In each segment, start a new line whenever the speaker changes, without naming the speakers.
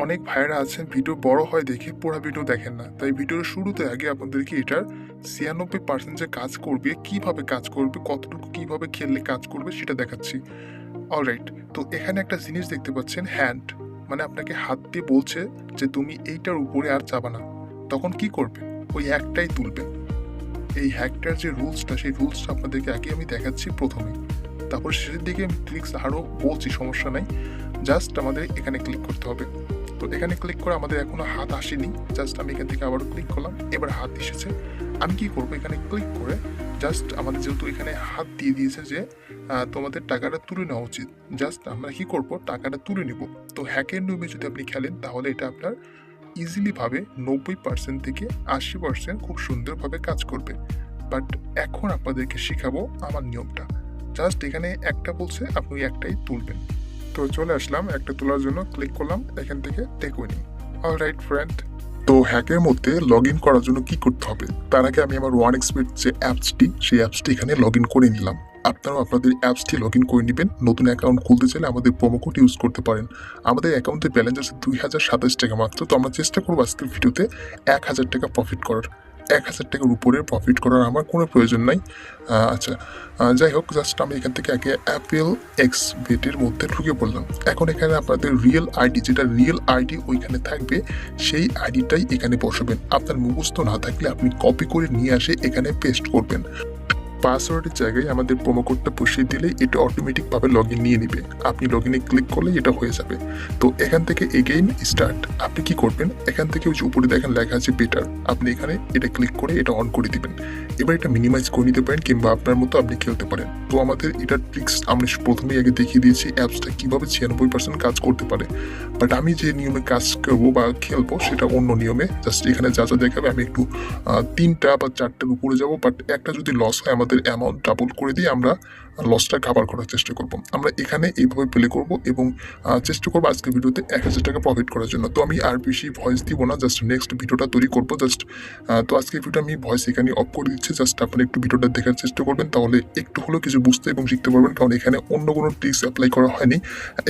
অনেক ভাইয়েরা আছেন ভিডিও বড় হয় দেখে পুরো ভিডিও দেখেন না। তাই ভিডিওর শুরুতে আগে আপনাদেরকে এটার ৯৬% যে কাজ করবে, কিভাবে কাজ করবে, কতটুকু কিভাবে খেললে কাজ করবে সেটা দেখাচ্ছি। অলরাইট। তো এখানে একটা জিনিস দেখতে পাচ্ছেন হ্যান্ড, মানে আপনাকে হাত দিয়ে বলছে যে তুমি এইটার উপরে আর যাবা না। তখন কি করবে? ওই একটাই তুলবেন। এই হ্যাকটার যে রুলসটা, সেই রুলসটা আপনাদেরকে আগে আমি দেখাচ্ছি প্রথমেই। তারপর শেষের দিকে আমি ট্রিক্স আরও বলছি, সমস্যা নাই। জাস্ট আমাদের এখানে ক্লিক করতে হবে। তো এখানে ক্লিক করে আমাদের এখনো হাত আসেনি, জাস্ট আমি এখান থেকে আবারও ক্লিক করলাম, এবার হাত এসেছে। আমি কি করবো, এখানে ক্লিক করে জাস্ট আমাদের যেহেতু এখানে হাত দিয়ে দিয়েছে যে তোমাদের টাকাটা তুলে নেওয়া উচিত, জাস্ট আমরা কি করব, টাকাটা তুলে নিব। তো হ্যাকের নিয়মে যদি আপনি খেলেন তাহলে এটা আপনার ইজিলিভাবে ৯০% থেকে ৮০% খুব সুন্দরভাবে কাজ করবে। বাট এখন আপনাদেরকে শেখাবো আমার নিয়মটা। জাস্ট এখানে একটা বলছে, আপনি একটাই তুলবেন। তো চলে আসলাম, একটা তোলার জন্য ক্লিক করলাম, এখান থেকে টেক উইনিং। অলরাইট ফ্রেন্ড, তো হ্যাকের মধ্যে লগ ইন করার জন্য কি করতে হবে, তার আগে আমি আমার OneXBet যে অ্যাপসটি, সেই অ্যাপসটি এখানে লগ ইন করে নিলাম। আপনারাও আপনাদের অ্যাপসটি লগ ইন করে নেবেন। নতুন অ্যাকাউন্ট খুলতে চাইলে আমাদের প্রোমো কোড ইউজ করতে পারেন। আমাদের অ্যাকাউন্টে ব্যালেন্স আছে ২০২৭ টাকা মাত্র। তো আমরা চেষ্টা করবো আজকের ভিডিওতে ১,০০০ টাকা প্রফিট করার। ১,০০০ টাকার উপরে প্রফিট করার আমার কোনো প্রয়োজন নাই। আচ্ছা, যাই হোক, জাস্ট আমি এখান থেকে আগে অ্যাপেল এক্স বেটের মধ্যে ঢুকে পড়লাম। এখন এখানে আপনাদের রিয়েল আইডি, যেটা রিয়েল আইডি ওইখানে থাকবে, সেই আইডিটাই এখানে বসাবেন। আপনার মুখস্থ না থাকলে আপনি কপি করে নিয়ে আসে এখানে পেস্ট করবেন। পাসওয়ার্ডের জায়গায় আমাদের প্রোমো কোডটা বসিয়ে দিলে এটা অটোমেটিকভাবে লগ ইন নিয়ে নেবে। আপনি লগ ইনে ক্লিক করলে এটা হয়ে যাবে। তো এখান থেকে এগেইন স্টার্ট, আপনি কি করবেন, এখান থেকে ওই যে উপরে দেখেন লেখা আছে বেটার, আপনি এখানে এটা ক্লিক করে এটা অন করে দিবেন। এবার এটা মিনিমাইজ করে নিতে পারেন কিংবা আপনার মতো আপনি খেলতে পারেন। তো আমাদের এটার ট্রিক্স আমরা প্রথমেই আগে দেখিয়ে দিয়েছি অ্যাপসটা কীভাবে ৯৬% কাজ করতে পারে। বাট আমি যে নিয়মে কাজ করবো বা খেলবো সেটা অন্য নিয়মে। জাস্ট এখানে যা যা দেখাবে আমি একটু ৩টা বা ৪টার উপরে যাবো। বাট একটা যদি লস হয় আমাদের অ্যামাউন্ট ডাবল করে দিয়ে আমরা লসটা কাভার করার চেষ্টা করব। আমরা এখানে এইভাবে প্লে করব এবং চেষ্টা করবো আজকের ভিডিওতে ১,০০০ টাকা প্রফিট করার জন্য। তো আমি আর বেশি ভয়েস দিব না, জাস্ট নেক্সট ভিডিওটা তৈরি করবো। জাস্ট তো আজকের ভিডিও আমি ভয়েস এখানে অফ করে দিচ্ছি। জাস্ট আপনারা একটু ভিডিওটা দেখার চেষ্টা করবেন, তাহলে একটু হলেও কিছু বুঝতে এবং শিখতে পারবেন। কারণ এখানে অন্য কোনো ট্রিক্স অ্যাপ্লাই করা হয়নি।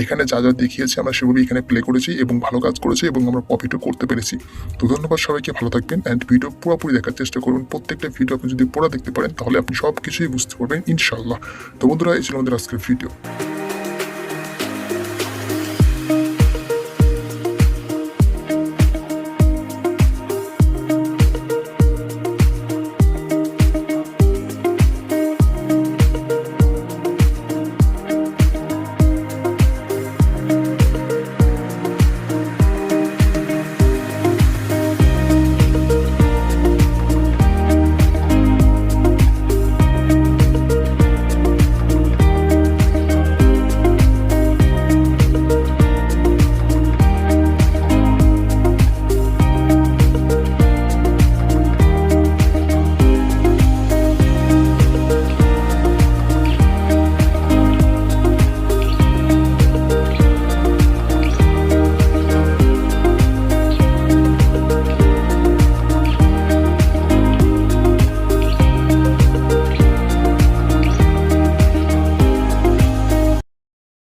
এখানে যা যা দেখিয়েছি আমরা সেভাবে এখানে প্লে করেছি এবং ভালো কাজ করেছি এবং আমরা প্রফিটও করতে পেরেছি। তো ধন্যবাদ সবাইকে, ভালো থাকবেন অ্যান্ড ভিডিও পুরোপুরি দেখার চেষ্টা করবেন। প্রত্যেকটা ভিডিও আপনি যদি পুরো দেখতে পারেন তাহলে আপনি সব কিছুই বুঝতে পারবেন ইনশাল্লাহ। তো বন্ধুরা, এই ছিল আমাদের আজকের ভিডিও।